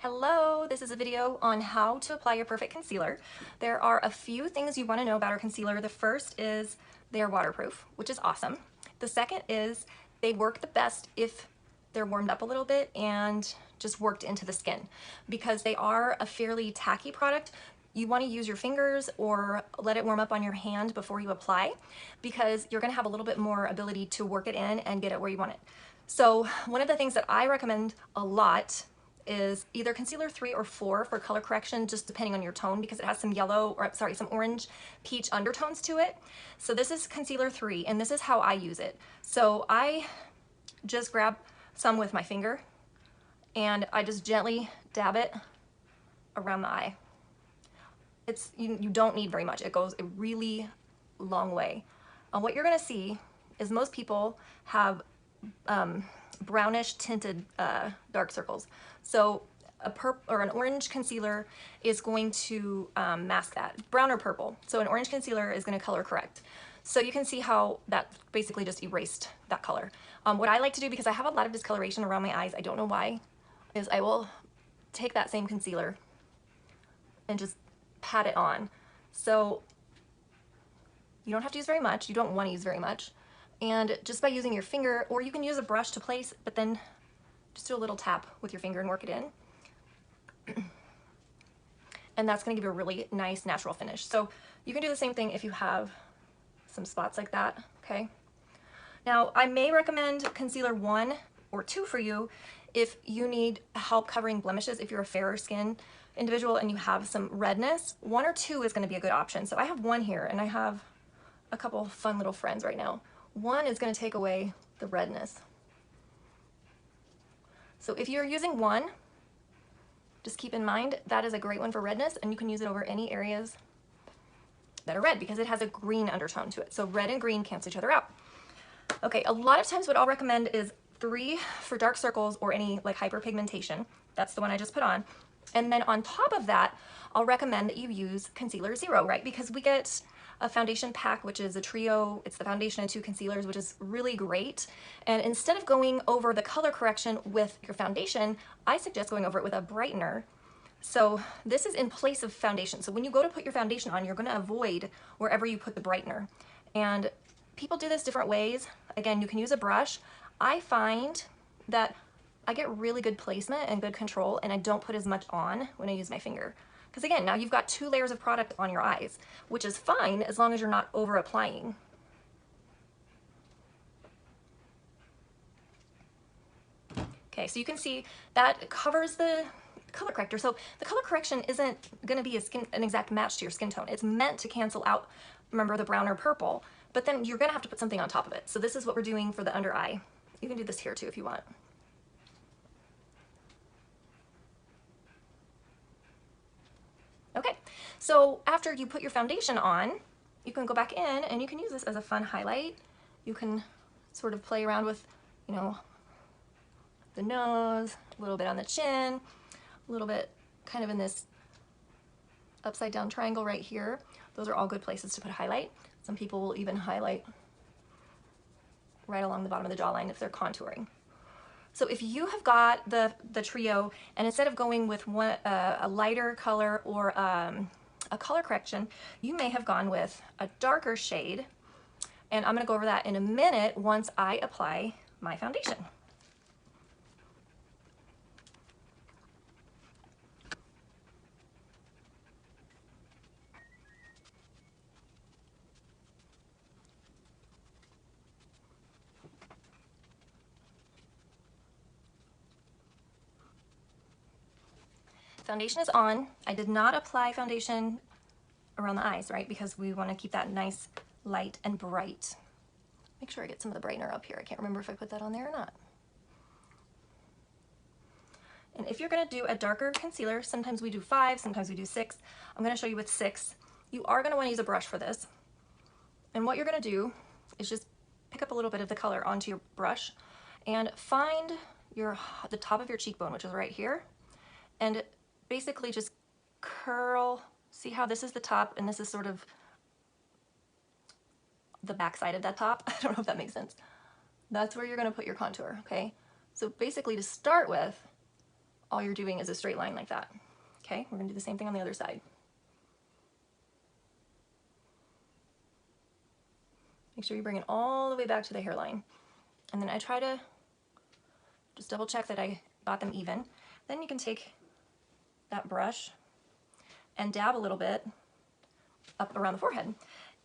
Hello, this is a video on how to apply your perfect concealer. There are a few things you want to know about our concealer. The first is they are waterproof, which is awesome. The second is they work the best if they're warmed up a little bit and just worked into the skin. Because they are a fairly tacky product, you want to use your fingers or let it warm up on your hand before you apply, because you're going to have a little bit more ability to work it in and get it where you want it. So one of the things that I recommend a lot is either concealer 3 or 4 for color correction, just depending on your tone, because it has some yellow, or sorry, some orange peach undertones to it. So this is concealer 3, and this is how I use it. So I just grab some with my finger, and I just gently dab it around the eye. You don't need very much. It goes a really long way. What you're gonna see is most people have brownish tinted dark circles. So an orange concealer is going to mask that, brown or purple. So an orange concealer is going to color correct. So you can see how that basically just erased that color. What I like to do, because I have a lot of discoloration around my eyes, I don't know why, is I will take that same concealer and just pat it on. So you don't have to use very much. You don't want to use very much. And just by using your finger, or you can use a brush to place, but then just do a little tap with your finger and work it in. And that's going to give you a really nice natural finish. So you can do the same thing if you have some spots like that, okay? Now, I may recommend concealer 1 or 2 for you if you need help covering blemishes. If you're a fairer skin individual and you have some redness, 1 or 2 is going to be a good option. So I have 1 here, and I have a couple fun little friends right now. 1 is going to take away the redness. So if you're using 1, just keep in mind that is a great one for redness, and you can use it over any areas that are red because it has a green undertone to it. So red and green cancel each other out. Okay, a lot of times what I'll recommend is 3 for dark circles or any like hyperpigmentation. That's the one I just put on. And then on top of that, I'll recommend that you use concealer 0, right? Because we get a foundation pack, which is a trio. It's the foundation and 2 concealers, which is really great. And instead of going over the color correction with your foundation, I suggest going over it with a brightener. So this is in place of foundation. So when you go to put your foundation on, you're going to avoid wherever you put the brightener. And people do this different ways. Again, you can use a brush. I find that I get really good placement and good control, and I don't put as much on when I use my finger. Because again, now you've got 2 layers of product on your eyes, which is fine as long as you're not over applying. Okay, so you can see that covers the color corrector. So the color correction isn't going to be an exact match to your skin tone. It's meant to cancel out, remember, the brown or purple, but then you're going to have to put something on top of it. So this is what we're doing for the under eye. You can do this here too if you want. Okay, so after you put your foundation on, you can go back in and you can use this as a fun highlight. You can sort of play around with, you know, the nose, a little bit on the chin, a little bit kind of in this upside down triangle right here. Those are all good places to put a highlight. Some people will even highlight right along the bottom of the jawline if they're contouring. So if you have got the trio, and instead of going with a lighter color or a color correction, you may have gone with a darker shade. And I'm going to go over that in a minute once I apply my foundation. Foundation is on. I did not apply foundation around the eyes, right? Because we want to keep that nice, light, and bright. Make sure I get some of the brightener up here. I can't remember if I put that on there or not. And if you're going to do a darker concealer, sometimes we do 5, sometimes we do 6. I'm going to show you with 6. You are going to want to use a brush for this. And what you're going to do is just pick up a little bit of the color onto your brush and find the top of your cheekbone, which is right here, and basically just curl. See how this is the top and this is sort of the back side of that top? I don't know if that makes sense. That's where you're going to put your contour, okay? So basically, to start with, all you're doing is a straight line like that. Okay, we're gonna do the same thing on the other side. Make sure you bring it all the way back to the hairline. And then I try to just double check that I got them even. Then you can take that brush and dab a little bit up around the forehead.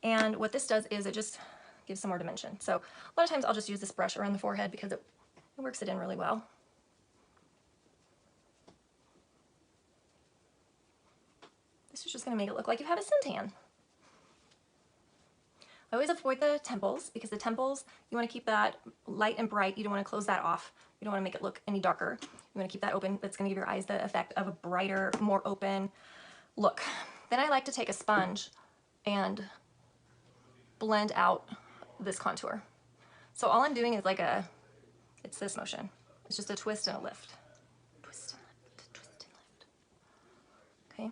And what this does is it just gives some more dimension. So a lot of times I'll just use this brush around the forehead because it works it in really well. This is just going to make it look like you have a suntan. I always avoid the temples because the temples, you want to keep that light and bright. You don't want to close that off. You don't want to make it look any darker. You want to keep that open. That's going to give your eyes the effect of a brighter, more open look. Then I like to take a sponge and blend out this contour. So all I'm doing is like it's this motion. It's just a twist and a lift. Twist and lift, twist and lift. Okay.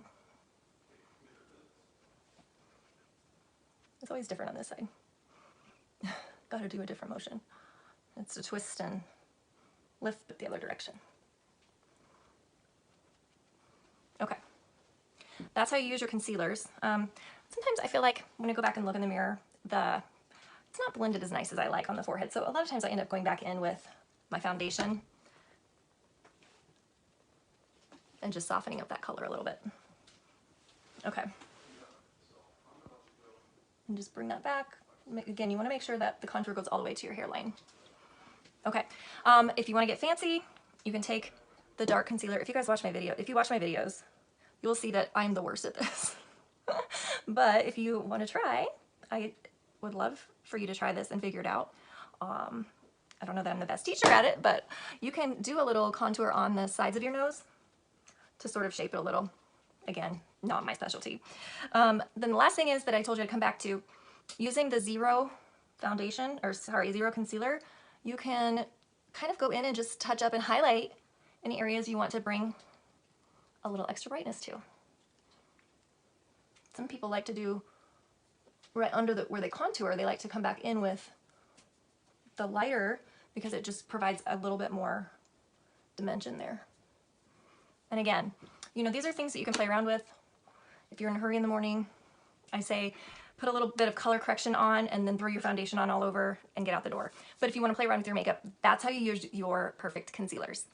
It's always different on this side. Gotta do a different motion. It's a twist and lift, but the other direction. Okay. That's how you use your concealers. Sometimes I feel like when I go back and look in the mirror, it's not blended as nice as I like on the forehead. So a lot of times I end up going back in with my foundation and just softening up that color a little bit. Okay. And just bring that back. Again, you want to make sure that the contour goes all the way to your hairline. Okay. If you want to get fancy, you can take the dark concealer. If you guys watch my videos, you'll see that I'm the worst at this. But if you want to try, I would love for you to try this and figure it out. I don't know that I'm the best teacher at it, but you can do a little contour on the sides of your nose to sort of shape it a little. Again, not my specialty. Then the last thing is that I told you to come back to using the zero concealer. You can kind of go in and just touch up and highlight any areas you want to bring a little extra brightness to. Some people like to do right under where they contour, they like to come back in with the lighter because it just provides a little bit more dimension there. And again, you know, these are things that you can play around with. If you're in a hurry in the morning, I say put a little bit of color correction on and then throw your foundation on all over and get out the door. But if you want to play around with your makeup, that's how you use your perfect concealers.